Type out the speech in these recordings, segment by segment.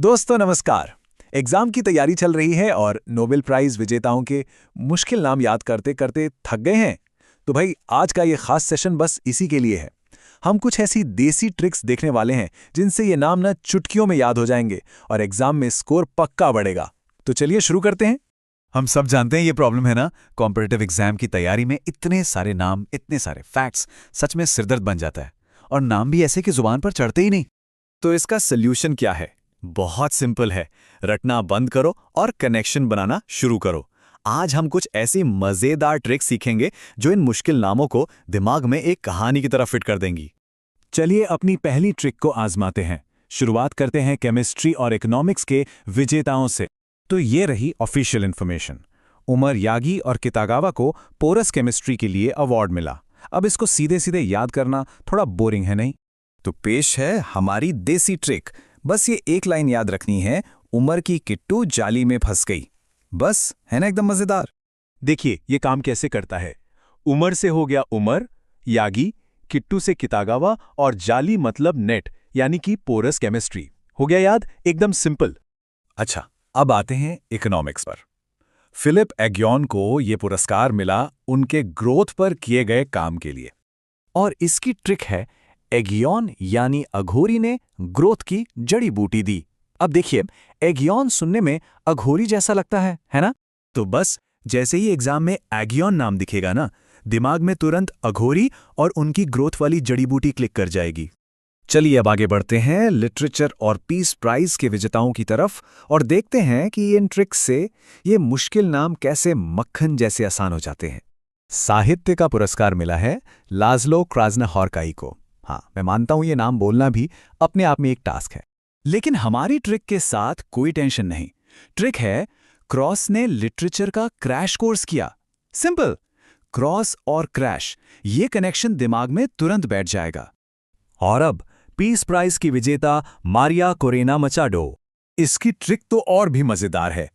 दोस्तों नमस्कार। एग्जाम की तैयारी चल रही है और नोबेल प्राइज विजेताओं के मुश्किल नाम याद करते करते थक गए हैं। तो भाई आज का ये खास सेशन बस इसी के लिए है। हम कुछ ऐसी देसी ट्रिक्स देखने वाले हैं जिनसे ये नाम ना चुटकियों में याद हो जाएंगे और एग्जाम में स्कोर पक्का बढ़ेगा। तो चलिए शुरू करते हैं। हम सब जानते हैं ये प्रॉब्लम है ना, कॉम्पिटिटिव एग्जाम की तैयारी में इतने सारे नाम, इतने सारे फैक्ट्स, सच में सिरदर्द बन जाता है। और नाम भी ऐसे कि जुबान पर चढ़ते ही नहीं। तो इसका सोल्यूशन क्या है? बहुत सिंपल है, रटना बंद करो और कनेक्शन बनाना शुरू करो। आज हम कुछ ऐसी मजेदार ट्रिक्स सीखेंगे जो इन मुश्किल नामों को दिमाग में एक कहानी की तरह फिट कर देंगी। चलिए अपनी पहली ट्रिक को आजमाते हैं। शुरुआत करते हैं केमिस्ट्री और इकोनॉमिक्स के विजेताओं से। तो ये रही ऑफिशियल इन्फॉर्मेशन। उमर यागी और कितागावा को पोरस केमिस्ट्री के लिए अवार्ड मिला। अब इसको सीधे सीधे याद करना थोड़ा बोरिंग है नहीं? तो पेश है हमारी देसी ट्रिक। बस ये एक लाइन याद रखनी है, उमर की किट्टू जाली में फंस गई। बस, है ना एकदम मजेदार। देखिए ये काम कैसे करता है। उमर से हो गया उमर, यागी, किट्टू से कितागावा और जाली मतलब नेट यानी कि पोरस केमिस्ट्री। हो गया याद? एकदम सिंपल। अच्छा, अब आते हैं इकोनॉमिक्स पर। फिलिप एग्योन को ये पुरस्कार मिला उनके ग्रोथ पर किए गए काम के लिए। और इसकी ट्रिक है, एगियोन यानी अघोरी ने ग्रोथ की जड़ी बूटी दी। अब देखिए, एगियोन सुनने में अघोरी जैसा लगता है ना? तो बस जैसे ही एग्जाम में एगियोन नाम दिखेगा ना, दिमाग में तुरंत अघोरी और उनकी ग्रोथ वाली जड़ी बूटी क्लिक कर जाएगी। चलिए अब आगे बढ़ते हैं लिटरेचर और पीस प्राइज के विजेताओं की तरफ और देखते हैं कि इन ट्रिक्स से ये मुश्किल नाम कैसे मक्खन जैसे आसान हो जाते हैं। साहित्य का पुरस्कार मिला है लाज़लो क्रास्नहॉरकाई को। हाँ, मैं मानता हूं ये नाम बोलना भी अपने आप में एक टास्क है, लेकिन हमारी ट्रिक के साथ कोई टेंशन नहीं। ट्रिक है, क्रॉस ने लिटरेचर का क्रैश कोर्स किया। सिंपल, क्रॉस और क्रैश, ये कनेक्शन दिमाग में तुरंत बैठ जाएगा। और अब पीस प्राइज की विजेता मारिया कोरेना मचाडो। इसकी ट्रिक तो और भी मजेदार है।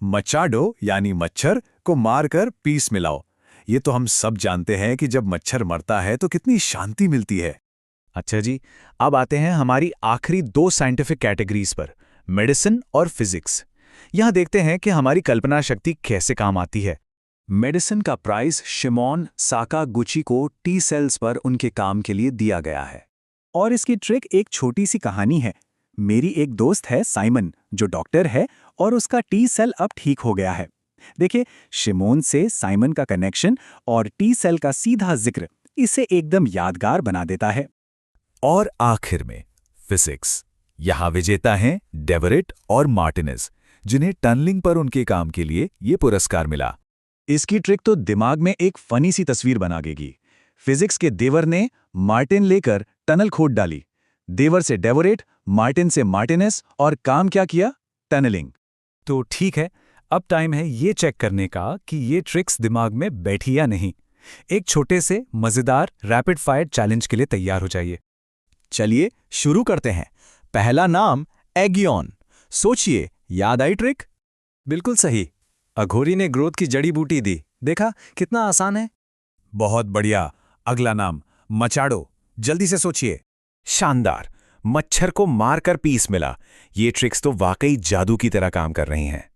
मचाडो यानी मच्छर को मारकर पीस मिलाओ। ये तो हम सब जानते हैं कि जब मच्छर मरता है तो कितनी शांति मिलती है। अच्छा जी, अब आते हैं हमारी आखिरी दो साइंटिफिक कैटेगरीज पर, मेडिसिन और फिजिक्स। यहां देखते हैं कि हमारी कल्पना शक्ति कैसे काम आती है। मेडिसिन का प्राइज शिमोन साकागुची को टी सेल्स पर उनके काम के लिए दिया गया है। और इसकी ट्रिक एक छोटी सी कहानी है। मेरी एक दोस्त है साइमन, जो डॉक्टर है और उसका टी सेल अब ठीक हो गया है। देखिए, शिमोन से साइमन का कनेक्शन और टी सेल का सीधा जिक्र इसे एकदम यादगार बना देता है। और आखिर में फिजिक्स। यहां विजेता हैं डेवरेट और मार्टिनेज, जिन्हें टनलिंग पर उनके काम के लिए ये पुरस्कार मिला। इसकी ट्रिक तो दिमाग में एक फनी सी तस्वीर बना देगी। फिजिक्स के देवर ने मार्टिन लेकर टनल खोद डाली। देवर से डेवरेट, मार्टिन से मार्टिनेज, और काम क्या किया? टनलिंग। तो ठीक है, अब टाइम है ये चेक करने का कि ये ट्रिक्स दिमाग में बैठी या नहीं। एक छोटे से मजेदार रैपिड फायर चैलेंज के लिए तैयार हो जाइए। चलिए शुरू करते हैं। पहला नाम एगियोन। सोचिए, याद आई ट्रिक? बिल्कुल सही, अघोरी ने ग्रोथ की जड़ी बूटी दी। देखा कितना आसान है। बहुत बढ़िया। अगला नाम मचाडो। जल्दी से सोचिए। शानदार, मच्छर को मारकर पीस मिला। ये ट्रिक्स तो वाकई जादू की तरह काम कर रही हैं।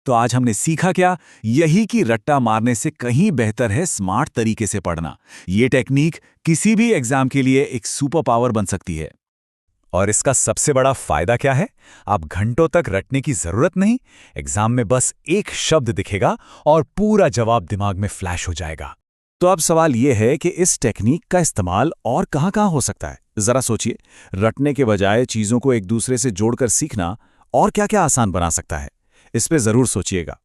तो आज हमने सीखा क्या? यही कि रट्टा मारने से कहीं बेहतर है स्मार्ट तरीके से पढ़ना। ये टेक्निक किसी भी एग्जाम के लिए एक सुपर पावर बन सकती है। और इसका सबसे बड़ा फायदा क्या है? आप घंटों तक रटने की जरूरत नहीं। एग्जाम में बस एक शब्द दिखेगा और पूरा जवाब दिमाग में फ्लैश हो जाएगा। तो अब सवाल यह है कि इस टेक्निक का इस्तेमाल और कहां-कहां हो सकता है? जरा सोचिए, रटने के बजाय चीजों को एक दूसरे से जोड़कर सीखना और क्या-क्या आसान बना सकता है? इस पे जरूर सोचिएगा।